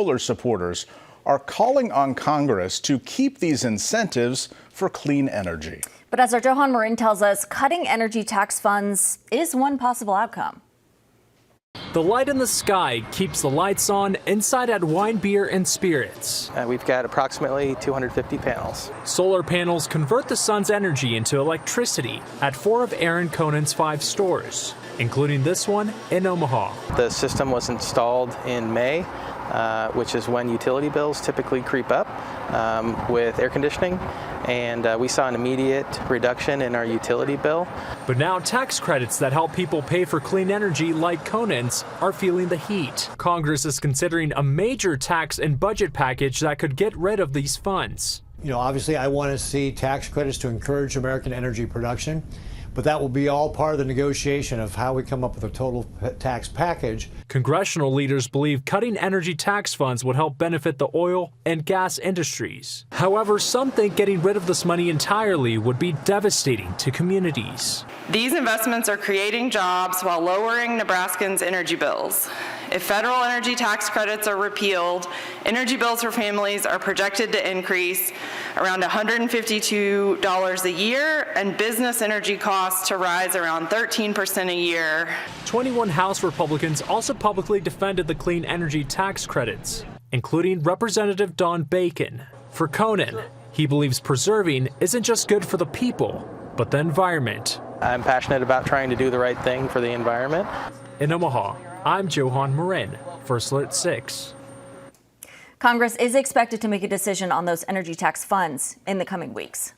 Solar supporters are calling on Congress to keep these incentives for clean energy. But as our Johan Marin tells us, cutting energy tax funds is one possible outcome. The light in the sky keeps the lights on inside at Wine, Beer, and Spirits. We've got approximately 250 panels. Solar panels convert the sun's energy into electricity at 4 of Aaron Conan's 5 stores, including this one in Omaha. The system was installed in May, which is when utility bills typically creep up with air conditioning, and we saw an immediate reduction in our utility bill. But now tax credits that help people pay for clean energy like Conan's are feeling the heat. Congress is considering a major tax and budget package that could get rid of these funds. You know, obviously I want to see tax credits to encourage American energy production, but that will be all part of the negotiation of how we come up with a total tax package. Congressional leaders believe cutting energy tax funds would help benefit the oil and gas industries. However, some think getting rid of this money entirely would be devastating to communities. These investments are creating jobs while lowering Nebraskans' energy bills. If federal energy tax credits are repealed, energy bills for families are projected to increase around $152 a year, and business energy costs to rise around 13% a year. 21 House Republicans also publicly defended the clean energy tax credits, including Representative Don Bacon. For Conan, he believes preserving isn't just good for the people, but the environment. I'm passionate about trying to do the right thing for the environment. In Omaha, I'm Johan Marin, First Alert 6. Congress is expected to make a decision on those energy tax funds in the coming weeks.